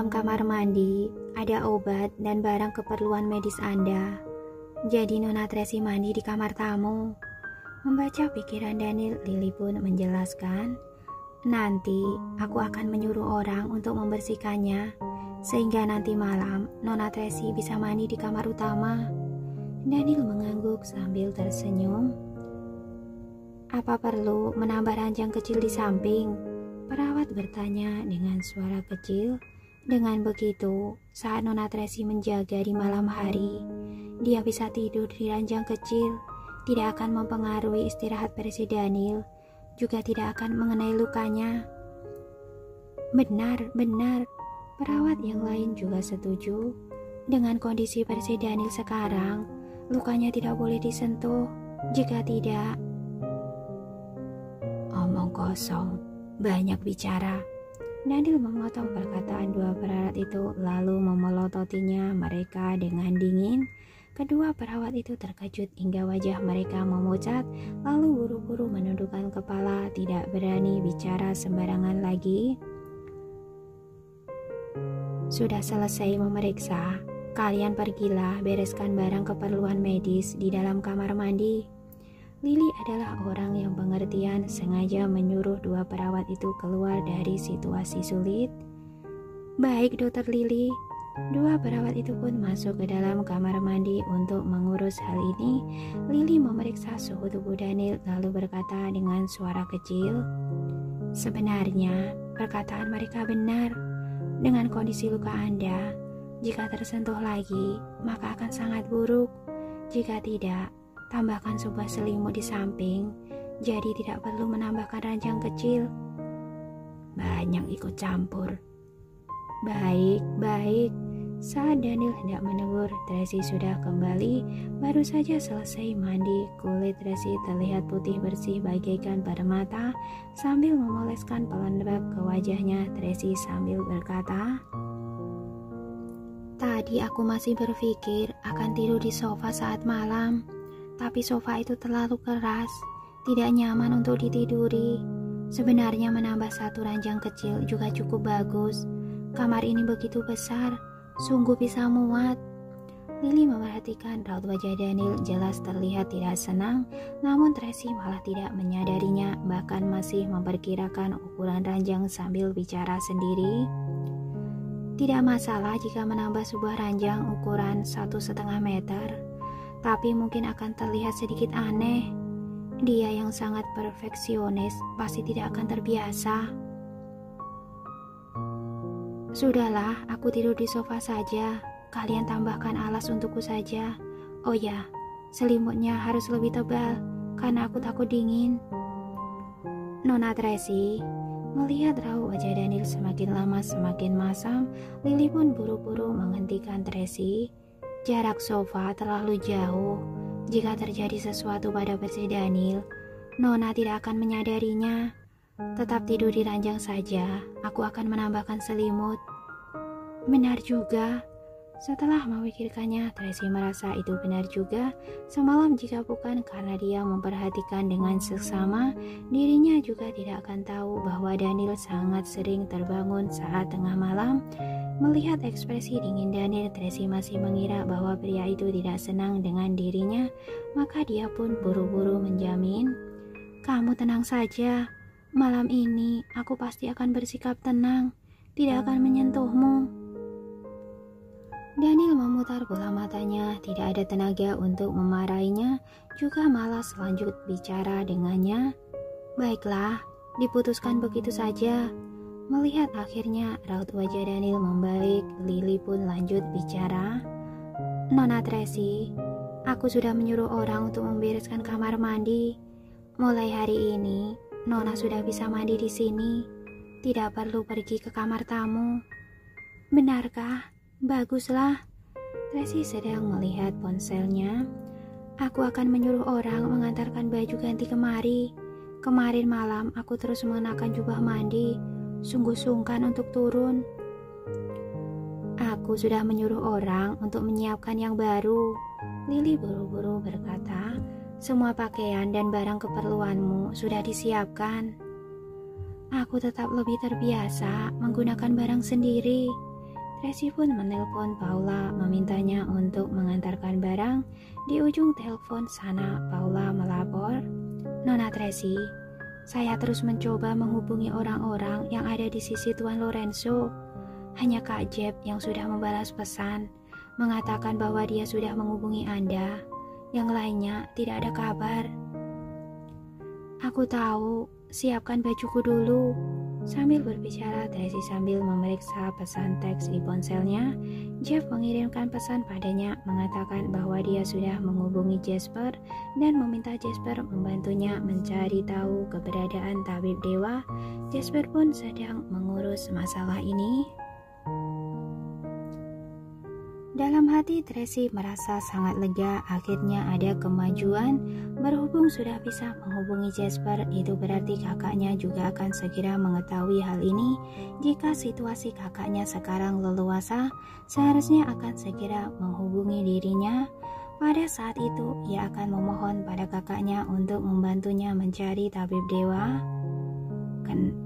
dalam kamar mandi ada obat dan barang keperluan medis Anda. Jadi Nona Tracy mandi di kamar tamu. Membaca pikiran Daniel, Lily pun menjelaskan, nanti aku akan menyuruh orang untuk membersihkannya, sehingga nanti malam Nona Tracy bisa mandi di kamar utama. Daniel mengangguk sambil tersenyum. Apa perlu menambah ranjang kecil di samping? Perawat bertanya dengan suara kecil. Dengan begitu, saat Nona Tracy menjaga di malam hari, dia bisa tidur di ranjang kecil. Tidak akan mempengaruhi istirahat versi Daniel, juga tidak akan mengenai lukanya. Benar. Perawat yang lain juga setuju. Dengan kondisi versi Daniel sekarang, lukanya tidak boleh disentuh. Jika tidak, omong kosong, banyak bicara. Daniel memotong perkataan dua perawat itu lalu memelototinya mereka dengan dingin. Kedua perawat itu terkejut hingga wajah mereka memucat, lalu buru-buru menundukkan kepala, tidak berani bicara sembarangan lagi. Sudah selesai memeriksa, kalian pergilah bereskan barang keperluan medis di dalam kamar mandi. Lily adalah orang yang pengertian, sengaja menyuruh dua perawat itu keluar dari situasi sulit. Baik, Dokter Lily. Dua perawat itu pun masuk ke dalam kamar mandi untuk mengurus hal ini. Lily memeriksa suhu tubuh Daniel lalu berkata dengan suara kecil, sebenarnya perkataan mereka benar. Dengan kondisi luka Anda, jika tersentuh lagi, maka akan sangat buruk. Jika tidak, tambahkan sebuah selimut di samping, jadi tidak perlu menambahkan ranjang kecil. Banyak ikut campur. Baik. Saat Daniel hendak menegur, Tracy sudah kembali. Baru saja selesai mandi. Kulit Tracy terlihat putih bersih bagaikan permata. Sambil memoleskan pelembab ke wajahnya, Tracy sambil berkata, tadi aku masih berpikir akan tidur di sofa saat malam, tapi sofa itu terlalu keras, tidak nyaman untuk ditiduri. Sebenarnya menambah satu ranjang kecil juga cukup bagus. Kamar ini begitu besar, sungguh bisa muat. Lily memperhatikan raut wajah Daniel, jelas terlihat tidak senang, namun Tracy malah tidak menyadarinya, bahkan masih memperkirakan ukuran ranjang sambil bicara sendiri. Tidak masalah jika menambah sebuah ranjang ukuran 1,5 meter, tapi mungkin akan terlihat sedikit aneh. Dia yang sangat perfeksionis pasti tidak akan terbiasa. Sudahlah, aku tidur di sofa saja. Kalian tambahkan alas untukku saja. Oh ya, selimutnya harus lebih tebal, karena aku takut dingin. Nona Tracy, melihat raut wajah Daniel semakin lama semakin masam, Lily pun buru-buru menghentikan Tracy. Jarak sofa terlalu jauh. Jika terjadi sesuatu pada versi Daniel, Nona tidak akan menyadarinya. Tetap tidur di ranjang saja, aku akan menambahkan selimut. Benar juga. Setelah memikirkannya, Tracy merasa itu benar juga. Semalam jika bukan karena dia memperhatikan dengan seksama, dirinya juga tidak akan tahu bahwa Daniel sangat sering terbangun saat tengah malam. Melihat ekspresi dingin Daniel, Tracy masih mengira bahwa pria itu tidak senang dengan dirinya, maka dia pun buru-buru menjamin, kamu tenang saja. Malam ini aku pasti akan bersikap tenang, tidak akan menyentuhmu. Daniel memutar bola matanya, tidak ada tenaga untuk memarahinya, juga malas lanjut bicara dengannya. Baiklah, diputuskan begitu saja. Melihat akhirnya raut wajah Daniel membaik, Lily pun lanjut bicara. Nona Tracy, aku sudah menyuruh orang untuk membereskan kamar mandi. Mulai hari ini, Nona sudah bisa mandi di sini, tidak perlu pergi ke kamar tamu. Benarkah? Baguslah. Tracy sedang melihat ponselnya. Aku akan menyuruh orang mengantarkan baju ganti kemari. Kemarin malam aku terus mengenakan jubah mandi, sungguh sungkan untuk turun. Aku sudah menyuruh orang untuk menyiapkan yang baru. Lily buru-buru berkata, semua pakaian dan barang keperluanmu sudah disiapkan. Aku tetap lebih terbiasa menggunakan barang sendiri. Tracy pun menelpon Paula memintanya untuk mengantarkan barang. Di ujung telepon sana Paula melapor, "Nona Tracy, saya terus mencoba menghubungi orang-orang yang ada di sisi Tuan Lorenzo. Hanya Kak Jeb yang sudah membalas pesan, mengatakan bahwa dia sudah menghubungi Anda. Yang lainnya tidak ada kabar." "Aku tahu, siapkan bajuku dulu." Sambil berbicara, Tracy sambil memeriksa pesan teks di ponselnya. Jeff mengirimkan pesan padanya mengatakan bahwa dia sudah menghubungi Jasper dan meminta Jasper membantunya mencari tahu keberadaan tabib dewa. Jasper pun sedang mengurus masalah ini. Dalam hati Tracy merasa sangat lega, akhirnya ada kemajuan. Berhubung sudah bisa menghubungi Jasper, itu berarti kakaknya juga akan segera mengetahui hal ini. Jika situasi kakaknya sekarang leluasa, seharusnya akan segera menghubungi dirinya. Pada saat itu, ia akan memohon pada kakaknya untuk membantunya mencari tabib dewa.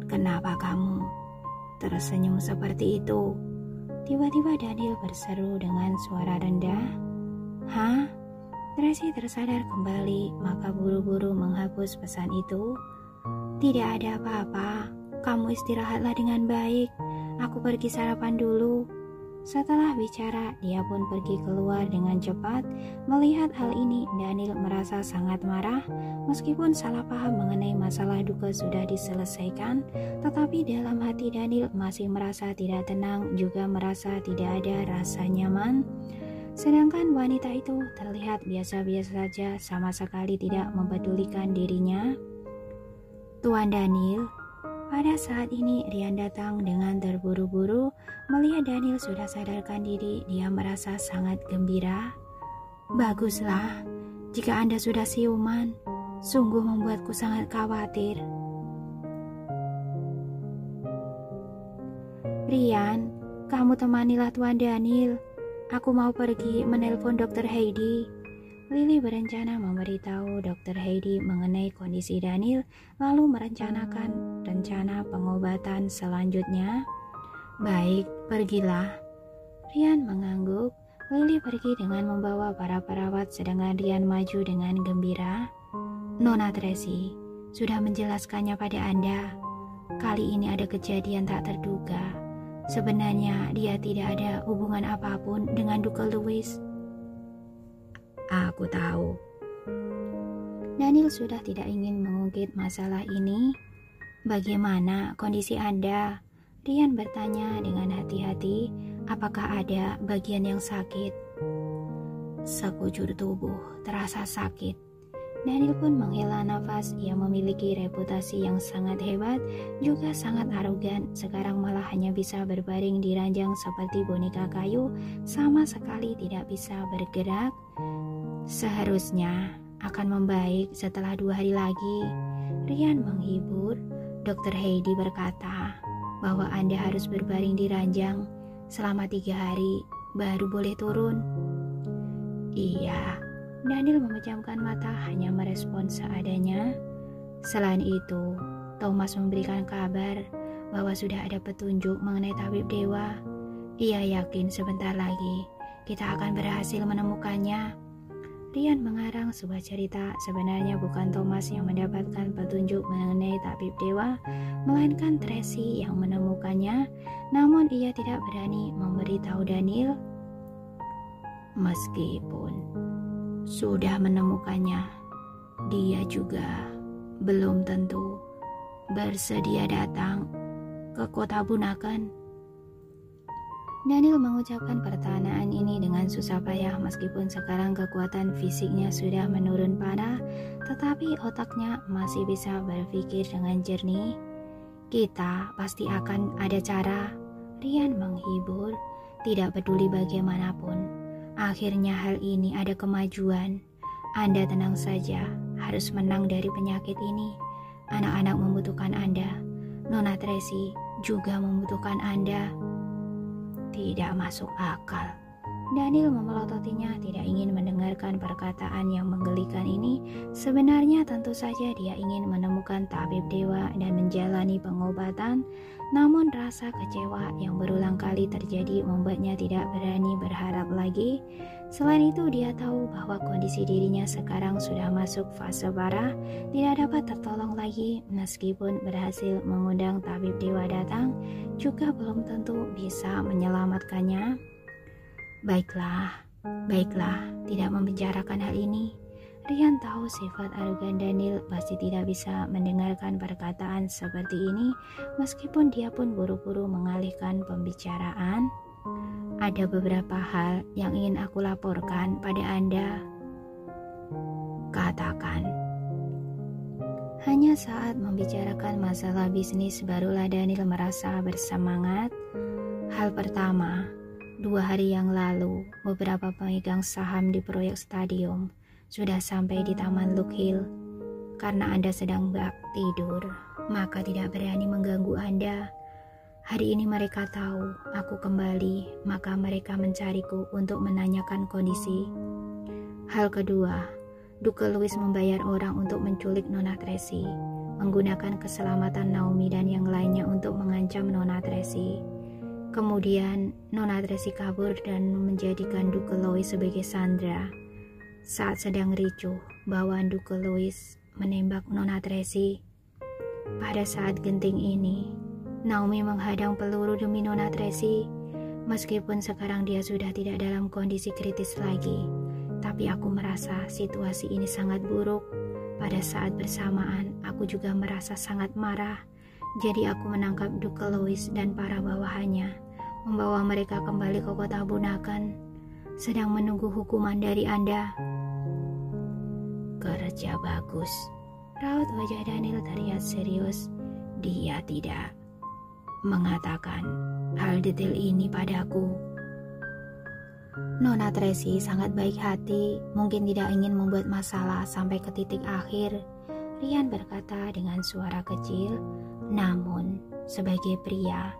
Kenapa kamu tersenyum seperti itu?" Tiba-tiba Daniel berseru dengan suara rendah. "Hah?" Tracy tersadar kembali, maka buru-buru menghapus pesan itu. "Tidak ada apa-apa, kamu istirahatlah dengan baik. Aku pergi sarapan dulu." Setelah bicara, dia pun pergi keluar dengan cepat. Melihat hal ini, Daniel merasa sangat marah. Meskipun salah paham mengenai masalah duka sudah diselesaikan, tetapi dalam hati Daniel masih merasa tidak tenang, juga merasa tidak ada rasa nyaman. Sedangkan wanita itu terlihat biasa-biasa saja, sama sekali tidak mempedulikan dirinya. "Tuan Daniel." Pada saat ini Rian datang dengan terburu-buru. Melihat Daniel sudah sadarkan diri, dia merasa sangat gembira. "Baguslah, jika Anda sudah siuman, sungguh membuatku sangat khawatir." "Rian, kamu temanilah Tuan Daniel. Aku mau pergi menelpon Dr. Heidi." Lily berencana memberitahu Dr. Heidi mengenai kondisi Daniel, lalu merencanakan rencana pengobatan selanjutnya. "Baik, pergilah." Rian mengangguk. Lily pergi dengan membawa para perawat, sedangkan Rian maju dengan gembira. "Nona Tracy sudah menjelaskannya pada Anda. Kali ini ada kejadian tak terduga. Sebenarnya dia tidak ada hubungan apapun dengan Duke Louis." "Aku tahu." Daniel sudah tidak ingin mengungkit masalah ini. "Bagaimana kondisi Anda?" Rian bertanya dengan hati-hati. "Apakah ada bagian yang sakit?" "Sekujur tubuh terasa sakit." Daniel pun menghela nafas. Ia memiliki reputasi yang sangat hebat, juga sangat arogan. Sekarang malah hanya bisa berbaring di ranjang seperti boneka kayu, sama sekali tidak bisa bergerak. "Seharusnya akan membaik setelah 2 hari lagi." Rian menghibur. "Dr. Heidi berkata bahwa Anda harus berbaring di ranjang selama 3 hari, baru boleh turun." "Iya." Daniel memejamkan mata, hanya merespon seadanya. Selain itu, Thomas memberikan kabar bahwa sudah ada petunjuk mengenai tabib dewa. Ia yakin sebentar lagi kita akan berhasil menemukannya. Rian mengarang sebuah cerita. Sebenarnya bukan Thomas yang mendapatkan petunjuk mengenai tabib dewa, melainkan Tracy yang menemukannya. Namun ia tidak berani memberitahu Daniel. Meskipun sudah menemukannya, dia juga belum tentu bersedia datang ke kota Bunaken. Daniel mengucapkan pertanyaan ini dengan susah payah. Meskipun sekarang kekuatan fisiknya sudah menurun parah, tetapi otaknya masih bisa berpikir dengan jernih. "Kita pasti akan ada cara." Rian menghibur. "Tidak peduli bagaimanapun, akhirnya hal ini ada kemajuan. Anda tenang saja, harus menang dari penyakit ini. Anak-anak membutuhkan Anda. Nona Tracy juga membutuhkan Anda." Tidak masuk akal. Daniel memelototinya, tidak ingin mendengarkan perkataan yang menggelikan ini. Sebenarnya tentu saja dia ingin menemukan tabib dewa dan menjalani pengobatan. Namun rasa kecewa yang berulang kali terjadi membuatnya tidak berani berharap lagi. Selain itu dia tahu bahwa kondisi dirinya sekarang sudah masuk fase parah, tidak dapat tertolong lagi. Meskipun berhasil mengundang tabib dewa datang, juga belum tentu bisa menyelamatkannya. Baiklah, tidak membicarakan hal ini. Rian tahu sifat arogan Daniel pasti tidak bisa mendengarkan perkataan seperti ini, meskipun dia pun buru-buru mengalihkan pembicaraan. Ada beberapa hal yang ingin aku laporkan pada Anda. Katakan. Hanya saat membicarakan masalah bisnis barulah Daniel merasa bersemangat. Hal pertama, 2 hari yang lalu, beberapa pemegang saham di proyek stadium sudah sampai di Taman Luke Hill. Karena Anda sedang tidur, maka tidak berani mengganggu Anda. Hari ini mereka tahu aku kembali, maka mereka mencariku untuk menanyakan kondisi. Hal kedua, Duke Louis membayar orang untuk menculik Nona Tracy, menggunakan keselamatan Naomi dan yang lainnya untuk mengancam Nona Tracy. Kemudian Nona Tracy kabur dan menjadikan Duke Louis sebagai sandera. Saat sedang ricuh, bawaan Duke Louis menembak Nona Tracy. Pada saat genting ini, Naomi menghadang peluru demi Nona Tracy. Meskipun sekarang dia sudah tidak dalam kondisi kritis lagi, tapi aku merasa situasi ini sangat buruk. Pada saat bersamaan, aku juga merasa sangat marah. Jadi aku menangkap Duke Louis dan para bawahannya, membawa mereka kembali ke kota Bunaken, sedang menunggu hukuman dari Anda. Kerja bagus. Raut wajah Daniel terlihat serius. Dia tidak mengatakan hal detail ini padaku. Nona Tracy sangat baik hati, mungkin tidak ingin membuat masalah sampai ke titik akhir. Rian berkata dengan suara kecil, namun sebagai pria,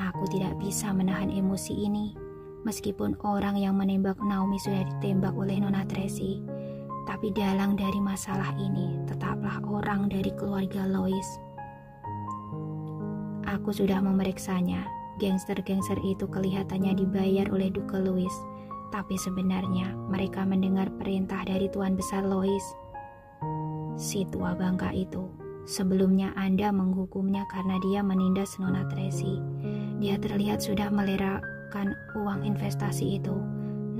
aku tidak bisa menahan emosi ini. Meskipun orang yang menembak Naomi sudah ditembak oleh Nona Tracy, tapi dalang dari masalah ini tetaplah orang dari keluarga Lois. Aku sudah memeriksanya. Gangster-gangster itu kelihatannya dibayar oleh Duke Louis, tapi sebenarnya mereka mendengar perintah dari Tuan Besar Lois. Si tua bangka itu, sebelumnya Anda menghukumnya karena dia menindas Nona Tracy. Dia terlihat sudah melerakkan uang investasi itu,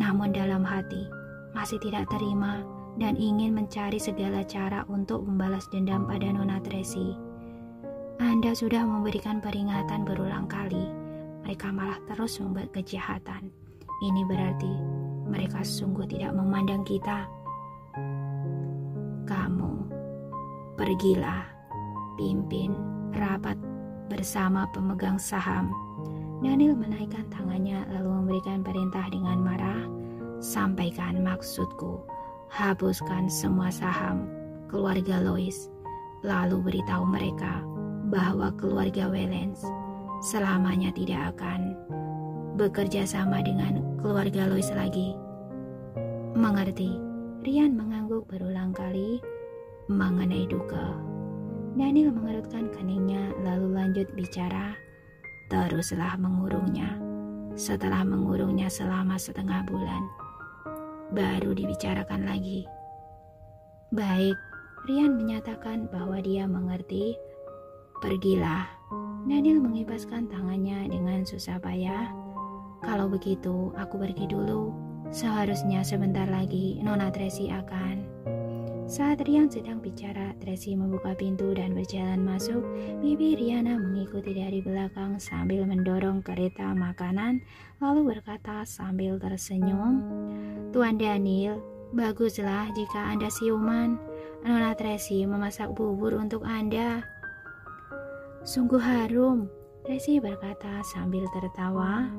namun dalam hati masih tidak terima dan ingin mencari segala cara untuk membalas dendam pada Nona Tracy. Anda sudah memberikan peringatan berulang kali, mereka malah terus membuat kejahatan. Ini berarti mereka sungguh tidak memandang kita. Kamu, pergilah, pimpin rapat bersama pemegang saham. Daniel menaikkan tangannya lalu memberikan perintah dengan marah. Sampaikan maksudku, hapuskan semua saham keluarga Lois, lalu beritahu mereka bahwa keluarga Wellens selamanya tidak akan bekerja sama dengan keluarga Lois lagi. Mengerti? Rian mengangguk berulang kali. Mengenai Duke, Daniel mengerutkan keningnya lalu lanjut bicara. Teruslah mengurungnya. Setelah mengurungnya selama 1/2 bulan, baru dibicarakan lagi. Baik, Rian menyatakan bahwa dia mengerti. Pergilah. Daniel mengibaskan tangannya dengan susah payah. Kalau begitu, aku pergi dulu. Seharusnya sebentar lagi Nona Tracy akan. Saat Rian sedang bicara, Tracy membuka pintu dan berjalan masuk. Bibi Riana mengikuti dari belakang sambil mendorong kereta makanan, lalu berkata sambil tersenyum, Tuan Daniel, baguslah jika Anda siuman. Nona Tracy memasak bubur untuk Anda. Sungguh harum, Tracy berkata sambil tertawa.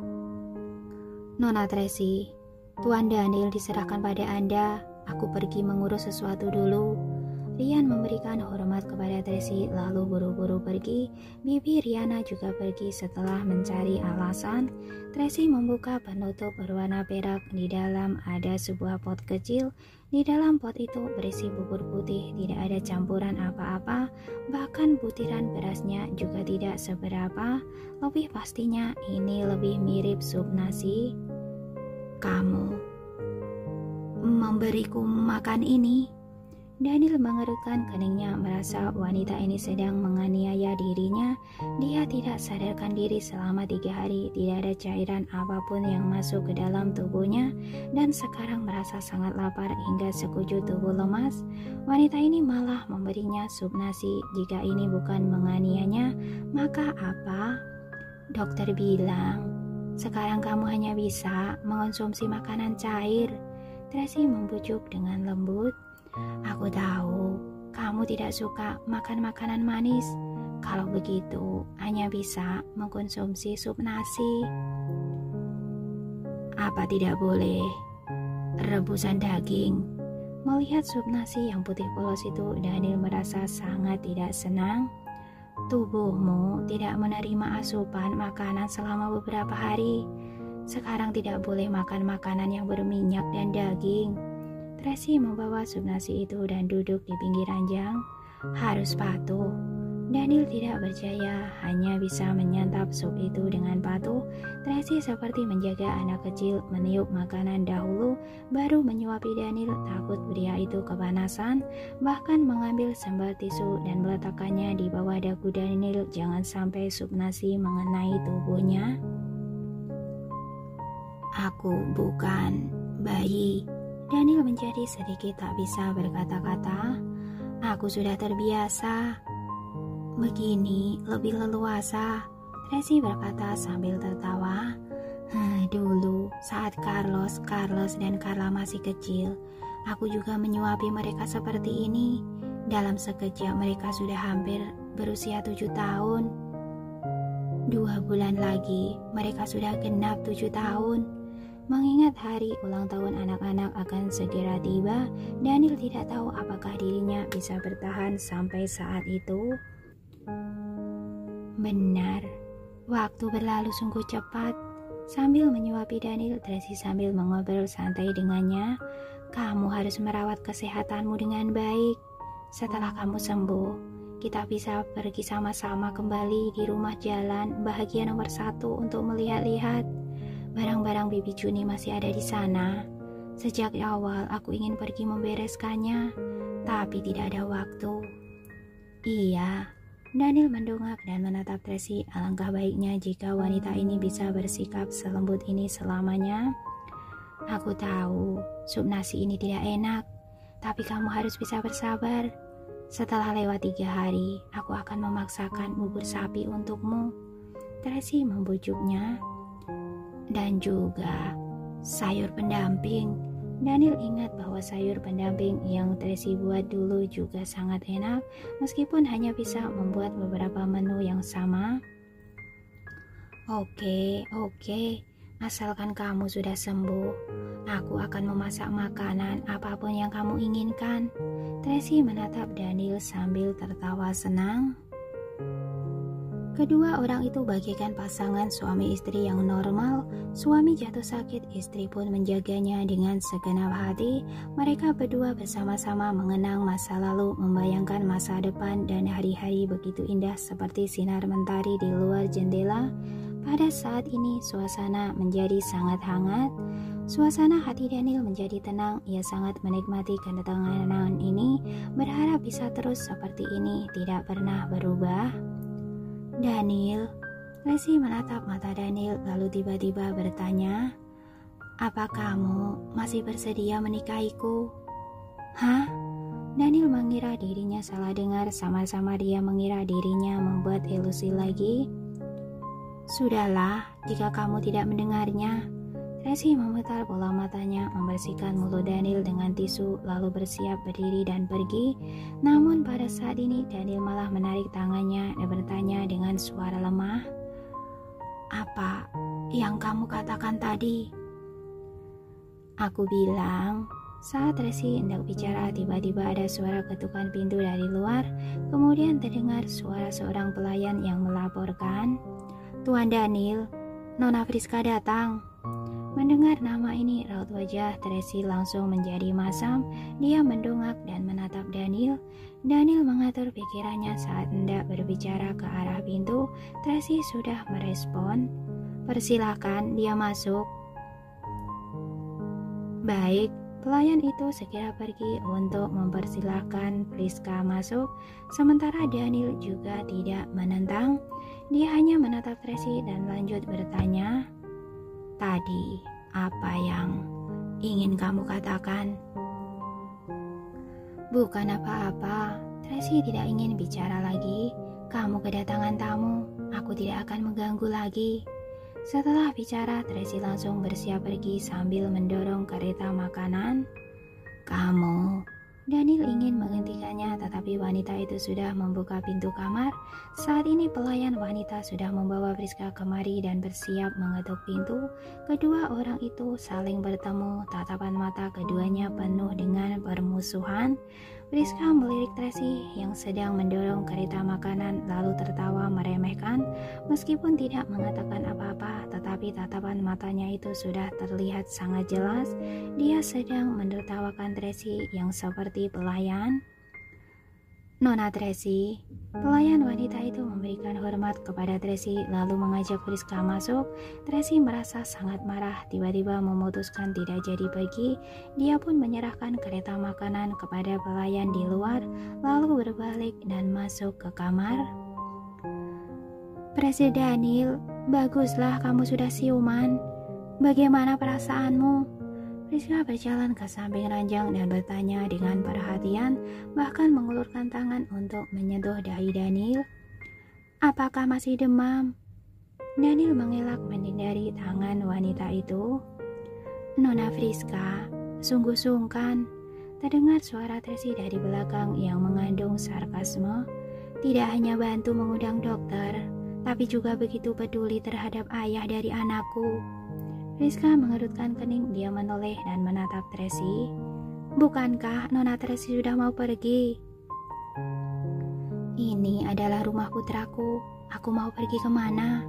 Nona Tracy, Tuan Daniel diserahkan pada Anda. Aku pergi mengurus sesuatu dulu. Rian memberikan hormat kepada Tracy lalu buru-buru pergi. Bibi Riana juga pergi setelah mencari alasan. Tracy membuka penutup berwarna perak. Di dalam ada sebuah pot kecil. Di dalam pot itu berisi bubur putih, tidak ada campuran apa-apa, bahkan butiran berasnya juga tidak seberapa. Lebih pastinya ini lebih mirip sup nasi. Kamu memberiku makan ini? Daniel mengerutkan keningnya, merasa wanita ini sedang menganiaya dirinya. Dia tidak sadarkan diri selama 3 hari, tidak ada cairan apapun yang masuk ke dalam tubuhnya, dan sekarang merasa sangat lapar hingga sekujur tubuh lemas. Wanita ini malah memberinya sup nasi. Jika ini bukan menganiayanya, maka apa? Dokter bilang, sekarang kamu hanya bisa mengonsumsi makanan cair. Tracy membujuk dengan lembut. Aku tahu kamu tidak suka makan makanan manis. Kalau begitu, hanya bisa mengkonsumsi sup nasi. Apa tidak boleh rebusan daging? Melihat sup nasi yang putih polos itu, Daniel merasa sangat tidak senang. Tubuhmu tidak menerima asupan makanan selama beberapa hari. Sekarang tidak boleh makan makanan yang berminyak dan daging. Tracy membawa sup nasi itu dan duduk di pinggir ranjang. Harus patuh. Daniel tidak berjaya, hanya bisa menyantap sup itu dengan patuh. Tracy seperti menjaga anak kecil, meniup makanan dahulu, baru menyuapi Daniel. Takut pria itu kepanasan, bahkan mengambil sembal tisu dan meletakkannya di bawah dagu Daniel. Jangan sampai sup nasi mengenai tubuhnya. Aku bukan bayi. Daniel menjadi sedikit tak bisa berkata-kata. Aku sudah terbiasa. Begini lebih leluasa, Tracy berkata sambil tertawa. Dulu saat Carlos dan Carla masih kecil, aku juga menyuapi mereka seperti ini. Dalam sekejap mereka sudah hampir berusia 7 tahun. 2 bulan lagi mereka sudah genap 7 tahun. Mengingat hari ulang tahun anak-anak akan segera tiba, Daniel tidak tahu apakah dirinya bisa bertahan sampai saat itu. Benar, waktu berlalu sungguh cepat. Sambil menyuapi Daniel, Tracy sambil mengobrol santai dengannya. Kamu harus merawat kesehatanmu dengan baik. Setelah kamu sembuh, kita bisa pergi sama-sama kembali di rumah jalan bahagia nomor 1 untuk melihat-lihat. Barang-barang Bibi Juni masih ada di sana. Sejak awal aku ingin pergi membereskannya, tapi tidak ada waktu. Iya, Daniel mendongak dan menatap Tracy. Alangkah baiknya jika wanita ini bisa bersikap selembut ini selamanya. Aku tahu sup nasi ini tidak enak, tapi kamu harus bisa bersabar. Setelah lewat 3 hari, aku akan memaksakan bubur sapi untukmu. Tracy membujuknya. Dan juga sayur pendamping. Daniel ingat bahwa sayur pendamping yang Tracy buat dulu juga sangat enak, meskipun hanya bisa membuat beberapa menu yang sama. Oke, asalkan kamu sudah sembuh, aku akan memasak makanan apapun yang kamu inginkan. Tracy menatap Daniel sambil tertawa senang. Kedua orang itu bagaikan pasangan suami istri yang normal. Suami jatuh sakit, istri pun menjaganya dengan segenap hati. Mereka berdua bersama-sama mengenang masa lalu, membayangkan masa depan, dan hari-hari begitu indah seperti sinar mentari di luar jendela. Pada saat ini suasana menjadi sangat hangat. Suasana hati Daniel menjadi tenang. Ia sangat menikmati kedatangan ini, berharap bisa terus seperti ini, tidak pernah berubah. Daniel, Tracy menatap mata Daniel lalu tiba-tiba bertanya, apa kamu masih bersedia menikahiku? Hah? Daniel mengira dirinya salah dengar, sama-sama dia mengira dirinya membuat ilusi lagi. Sudahlah, jika kamu tidak mendengarnya. Tracy memutar bola matanya, membersihkan mulut Daniel dengan tisu, lalu bersiap berdiri dan pergi. Namun pada saat ini Daniel malah menarik tangannya dan bertanya dengan suara lemah, apa yang kamu katakan tadi? Aku bilang. Saat Tracy hendak bicara, tiba-tiba ada suara ketukan pintu dari luar. Kemudian terdengar suara seorang pelayan yang melaporkan, Tuan Daniel, Nona Friska datang. Mendengar nama ini, raut wajah Tracy langsung menjadi masam. Dia mendongak dan menatap Daniel. Daniel mengatur pikirannya saat hendak berbicara ke arah pintu. Tracy sudah merespon. "Persilakan, dia masuk." Baik, pelayan itu segera pergi untuk mempersilahkan Priska masuk. Sementara Daniel juga tidak menentang. Dia hanya menatap Tracy dan lanjut bertanya, "Tadi, apa yang ingin kamu katakan?" "Bukan apa-apa, Tracy tidak ingin bicara lagi. Kamu kedatangan tamu, aku tidak akan mengganggu lagi." Setelah bicara, Tracy langsung bersiap pergi sambil mendorong kereta makanan. "Kamu..." Daniel ingin menghentikannya, tetapi wanita itu sudah membuka pintu kamar. Saat ini pelayan wanita sudah membawa Priska kemari dan bersiap mengetuk pintu. Kedua orang itu saling bertemu, tatapan mata keduanya penuh dengan permusuhan. Priska melirik Tracy yang sedang mendorong kereta makanan lalu tertawa meremehkan. Meskipun tidak mengatakan apa-apa, tetapi tatapan matanya itu sudah terlihat sangat jelas. Dia sedang menertawakan Tracy yang seperti pelayan. "Nona Tracy." Pelayan wanita itu memberikan hormat kepada Tracy lalu mengajak Priska masuk. Tracy merasa sangat marah, tiba-tiba memutuskan tidak jadi pergi. Dia pun menyerahkan kereta makanan kepada pelayan di luar, lalu berbalik dan masuk ke kamar. "Presiden Daniel, baguslah kamu sudah siuman. Bagaimana perasaanmu?" Priska berjalan ke samping ranjang dan bertanya dengan perhatian, bahkan mengulurkan tangan untuk menyentuh dahi Daniel. "Apakah masih demam?" Daniel mengelak menghindari tangan wanita itu. "Nona Priska, sungguh sungkan." Terdengar suara Tracy dari belakang yang mengandung sarkasme. "Tidak hanya bantu mengundang dokter, tapi juga begitu peduli terhadap ayah dari anakku." Priska mengerutkan kening, dia menoleh dan menatap Tracy. "Bukankah Nona Tracy sudah mau pergi?" "Ini adalah rumah putraku, aku mau pergi kemana?"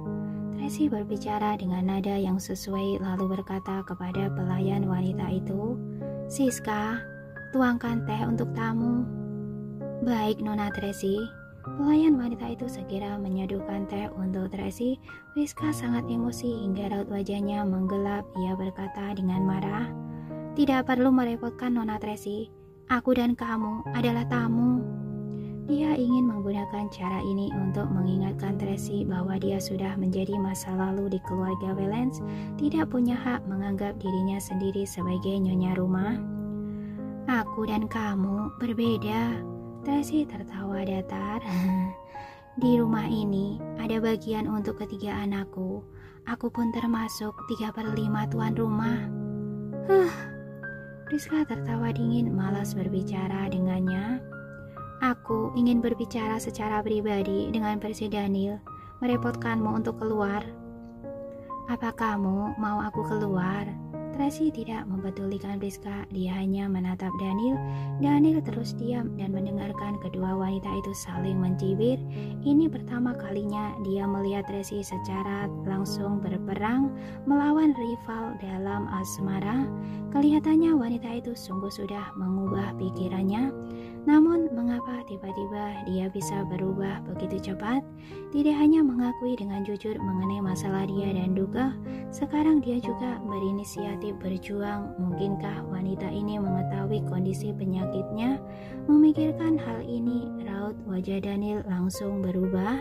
Tracy berbicara dengan nada yang sesuai lalu berkata kepada pelayan wanita itu, "Siska, tuangkan teh untuk tamu." "Baik, Nona Tracy." Pelayan wanita itu segera menyeduhkan teh untuk Tracy. Priska sangat emosi hingga raut wajahnya menggelap. Ia berkata dengan marah, "Tidak perlu merepotkan Nona Tracy. Aku dan kamu adalah tamu." Dia ingin menggunakan cara ini untuk mengingatkan Tracy bahwa dia sudah menjadi masa lalu di keluarga Valence, tidak punya hak menganggap dirinya sendiri sebagai nyonya rumah. "Aku dan kamu berbeda." Tracy tertawa datar. "Di rumah ini ada bagian untuk ketiga anakku. Aku pun termasuk 3/5 tuan rumah." Priska tertawa dingin, malas berbicara dengannya. "Aku ingin berbicara secara pribadi dengan Presiden Daniel. Merepotkanmu untuk keluar?" "Apa kamu mau aku keluar?" Tracy tidak mempedulikan Priska, dia hanya menatap Daniel. Daniel terus diam dan mendengarkan kedua wanita itu saling mencibir. Ini pertama kalinya dia melihat Tracy secara langsung berperang melawan rival dalam asmara. Kelihatannya wanita itu sungguh sudah mengubah pikirannya. Namun mengapa tiba-tiba dia bisa berubah begitu cepat? Tidak hanya mengakui dengan jujur mengenai masalah dia dan duga, sekarang dia juga berinisiatif berjuang. Mungkinkah wanita ini mengetahui kondisi penyakitnya? Memikirkan hal ini, raut wajah Daniel langsung berubah.